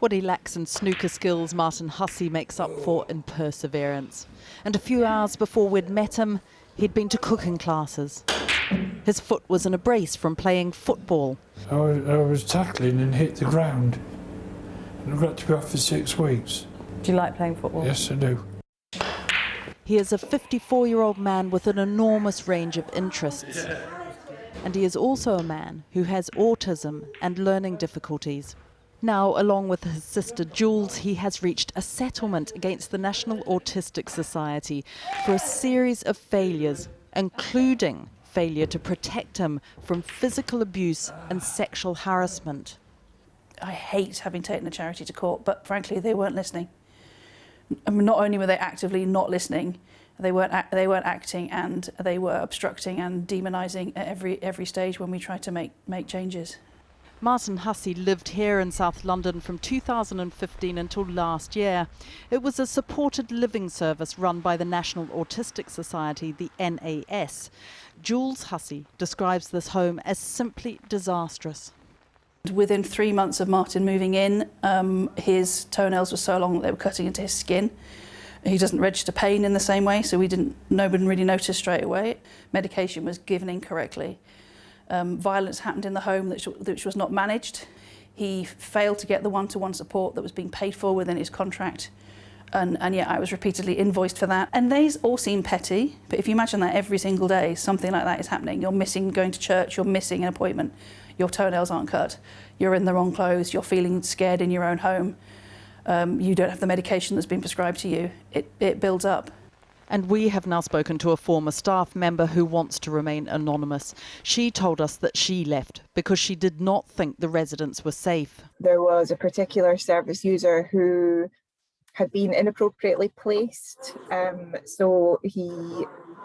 What he lacks in snooker skills, Martin Hussey makes up for in perseverance. And a few hours before we'd met him, he'd been to cooking classes. His foot was in a brace from playing football. I was tackling and hit the ground. And I got to be off for 6 weeks. Do you like playing football? Yes, I do. He is a 54-year-old man with an enormous range of interests. And he is also a man who has autism and learning difficulties. Now, along with his sister Jules, he has reached a settlement against the National Autistic Society for a series of failures, including failure to protect him from physical abuse and sexual harassment. I hate having taken the charity to court, but frankly, they weren't listening. I mean, not only were they actively not listening, they weren't acting, and they were obstructing and demonising at every stage when we tried to make changes. Martin Hussey lived here in South London from 2015 until last year. It was a supported living service run by the National Autistic Society, the NAS. Jules Hussey describes this home as simply disastrous. Within 3 months of Martin moving in, his toenails were so long that they were cutting into his skin. He doesn't register pain in the same way, so nobody really noticed straight away. Medication was given incorrectly. Violence happened in the home which was not managed. He failed to get the one-to-one support that was being paid for within his contract, and yet I was repeatedly invoiced for that. And these all seem petty, but if you imagine that every single day something like that is happening, you're missing going to church, you're missing an appointment, your toenails aren't cut, you're in the wrong clothes, you're feeling scared in your own home, you don't have the medication that's been prescribed to you, it builds up. And we have now spoken to a former staff member who wants to remain anonymous. She told us that she left because she did not think the residents were safe. There was a particular service user who had been inappropriately placed, so he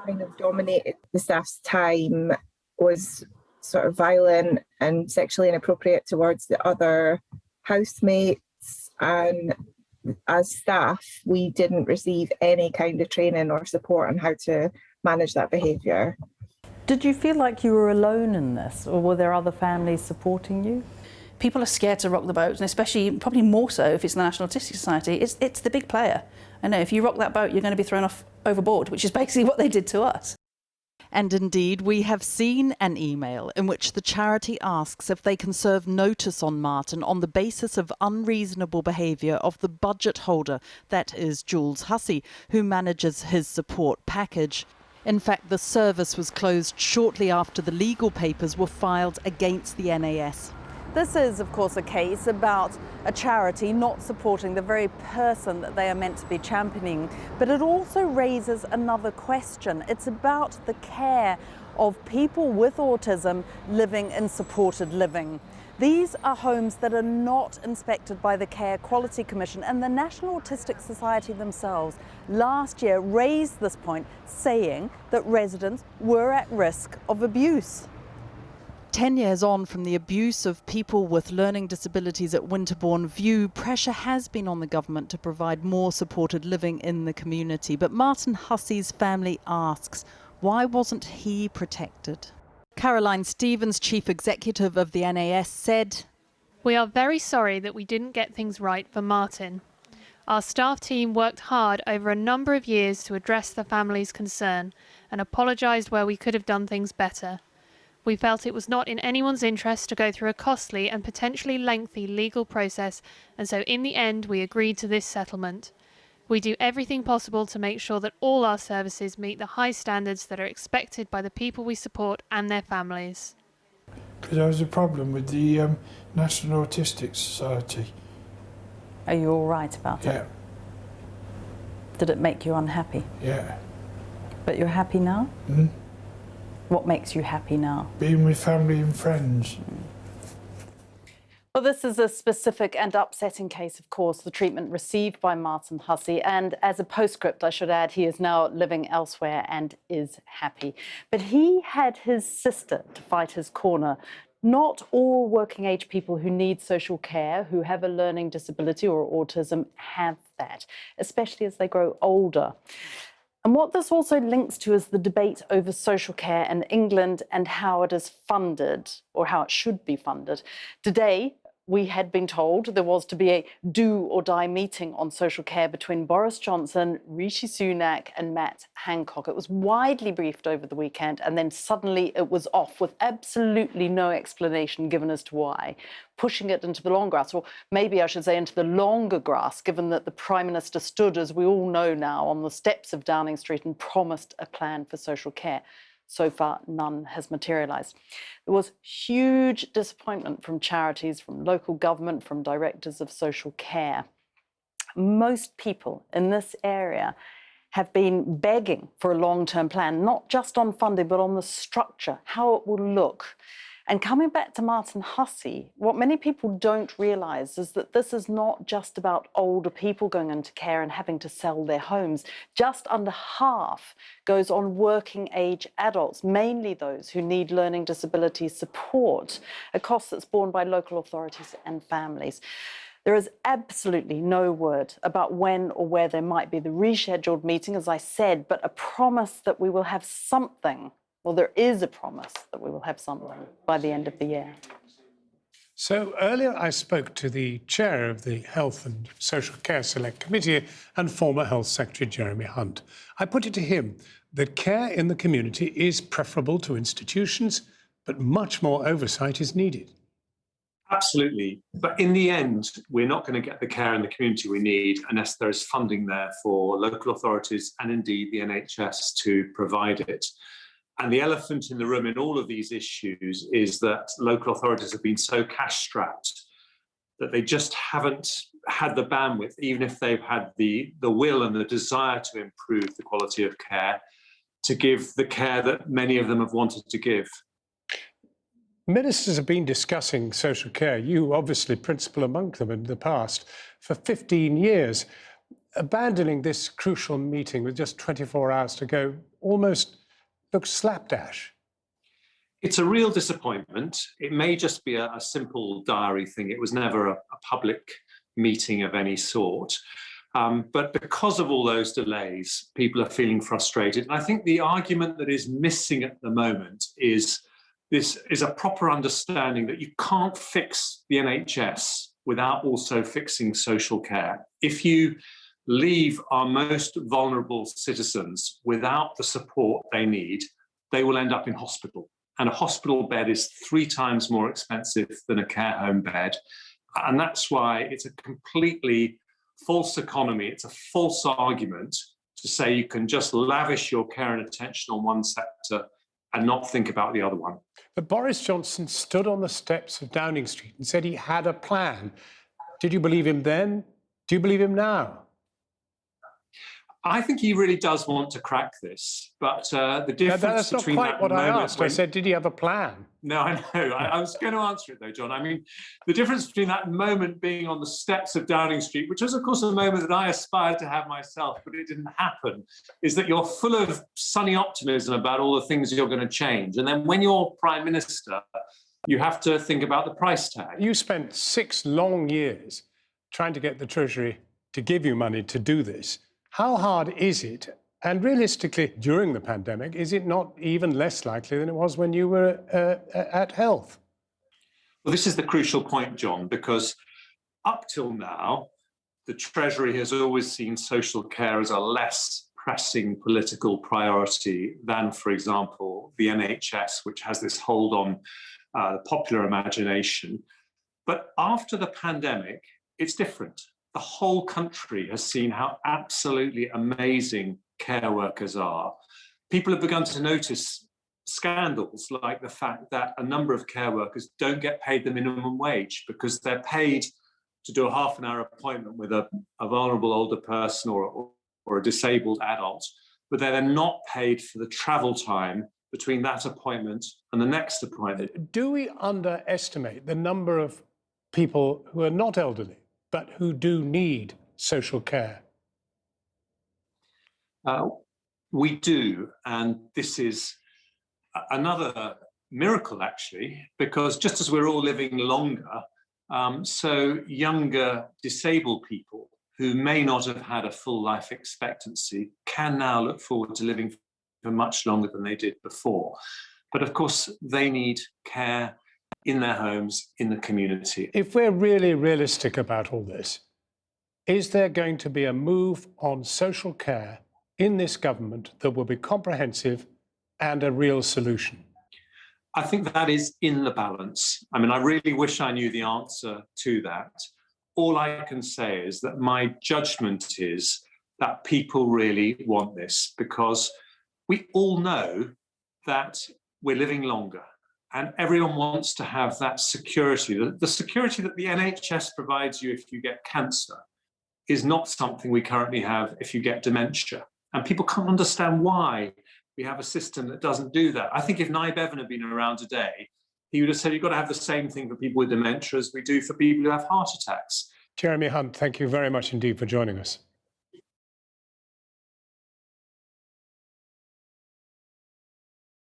kind of dominated the staff's time, was sort of violent and sexually inappropriate towards the other housemates, and as staff, we didn't receive any kind of training or support on how to manage that behaviour. Did you feel like you were alone in this, or were there other families supporting you? People are scared to rock the boat, and especially, probably more so if it's the National Autistic Society. It's the big player. I know if you rock that boat, you're going to be thrown off overboard, which is basically what they did to us. And indeed, we have seen an email in which the charity asks if they can serve notice on Martin on the basis of unreasonable behaviour of the budget holder, that is Jules Hussey, who manages his support package. In fact, the service was closed shortly after the legal papers were filed against the NAS. This is, of course, a case about a charity not supporting the very person that they are meant to be championing. But it also raises another question. It's about the care of people with autism living in supported living. These are homes that are not inspected by the Care Quality Commission, and the National Autistic Society themselves last year raised this point, saying that residents were at risk of abuse. 10 years on from the abuse of people with learning disabilities at Winterbourne View, pressure has been on the government to provide more supported living in the community. But Martin Hussey's family asks, why wasn't he protected? Caroline Stevens, chief executive of the NAS, said, "We are very sorry that we didn't get things right for Martin. Our staff team worked hard over a number of years to address the family's concern and apologised where we could have done things better. We felt it was not in anyone's interest to go through a costly and potentially lengthy legal process, and so in the end we agreed to this settlement. We do everything possible to make sure that all our services meet the high standards that are expected by the people we support and their families." Because there was a problem with the National Autistic Society. Are you all right about it? Yeah, Did it make you unhappy? yeah. But you're happy now? Mm. What makes you happy now? Being with family and friends. Well, this is a specific and upsetting case, of course, the treatment received by Martin Hussey. And as a postscript, I should add, he is now living elsewhere and is happy. But he had his sister to fight his corner. Not all working-age people who need social care, who have a learning disability or autism, have that, especially as they grow older. And what this also links to is the debate over social care in England and how it is funded, or how it should be funded. Today, we had been told there was to be a do or die meeting on social care between Boris Johnson, Rishi Sunak and Matt Hancock. It was widely briefed over the weekend, and then suddenly it was off with absolutely no explanation given as to why, pushing it into the long grass, or maybe I should say into the longer grass, given that the Prime Minister stood, as we all know now, on the steps of Downing Street and promised a plan for social care. So far, none has materialised. There was huge disappointment from charities, from local government, from directors of social care. Most people in this area have been begging for a long-term plan, not just on funding, but on the structure, how it will look. And coming back to Martin Hussey, what many people don't realise is that this is not just about older people going into care and having to sell their homes. Just under half goes on working age adults, mainly those who need learning disability support, a cost that's borne by local authorities and families. There is absolutely no word about when or where there might be the rescheduled meeting, as I said, but a promise that we will have something. Well, there is a promise that we will have something by the end of the year. So earlier I spoke to the chair of the Health and Social Care Select Committee and former Health Secretary Jeremy Hunt. I put it to him that care in the community is preferable to institutions, but much more oversight is needed. Absolutely. But in the end, we're not going to get the care in the community we need unless there is funding there for local authorities and indeed the NHS to provide it. And the elephant in the room in all of these issues is that local authorities have been so cash-strapped that they just haven't had the bandwidth, even if they've had the will and the desire to improve the quality of care, to give the care that many of them have wanted to give. Ministers have been discussing social care, you obviously principal among them in the past, for 15 years. Abandoning this crucial meeting with just 24 hours to go almost looks slapdash. It's a real disappointment. It may just be a simple diary thing. It was never a public meeting of any sort. But because of all those delays, people are feeling frustrated. And I think the argument that is missing at the moment is this is a proper understanding that you can't fix the NHS without also fixing social care. If you leave our most vulnerable citizens without the support they need, they will end up in hospital. And a hospital bed is 3 times more expensive than a care home bed. And that's why it's a completely false economy. It's a false argument to say you can just lavish your care and attention on one sector and not think about the other one. But Boris Johnson stood on the steps of Downing Street and said he had a plan. Did you believe him then? Do you believe him now? I think he really does want to crack this, but the difference between that's not quite what I asked. I said, did he have a plan? No, I know. I was going to answer it though, John. I mean, the difference between that moment being on the steps of Downing Street, which was of course a moment that I aspired to have myself, but it didn't happen, is that you're full of sunny optimism about all the things you're going to change. And then when you're Prime Minister, you have to think about the price tag. You spent 6 long years trying to get the Treasury to give you money to do this. How hard is it? And realistically, during the pandemic, is it not even less likely than it was when you were at Health? Well, this is the crucial point, John, because up till now, the Treasury has always seen social care as a less pressing political priority than, for example, the NHS, which has this hold on the popular imagination. But after the pandemic, it's different. The whole country has seen how absolutely amazing care workers are. People have begun to notice scandals like the fact that a number of care workers don't get paid the minimum wage because they're paid to do a half-an-hour appointment with a vulnerable older person or a disabled adult, but they're then not paid for the travel time between that appointment and the next appointment. Do we underestimate the number of people who are not elderly, but who do need social care? We do, and this is another miracle, actually, because just as we're all living longer, so younger disabled people who may not have had a full life expectancy can now look forward to living for much longer than they did before. But of course, they need care in their homes, in the community. If we're really realistic about all this, is there going to be a move on social care in this government that will be comprehensive and a real solution? I think that is in the balance. I mean, I really wish I knew the answer to that. All I can say is that my judgment is that people really want this, because we all know that we're living longer and everyone wants to have that security. The security that the NHS provides you if you get cancer is not something we currently have if you get dementia. And people can't understand why we have a system that doesn't do that. I think if Nye Bevan had been around today, he would have said you've got to have the same thing for people with dementia as we do for people who have heart attacks. Jeremy Hunt, thank you very much indeed for joining us.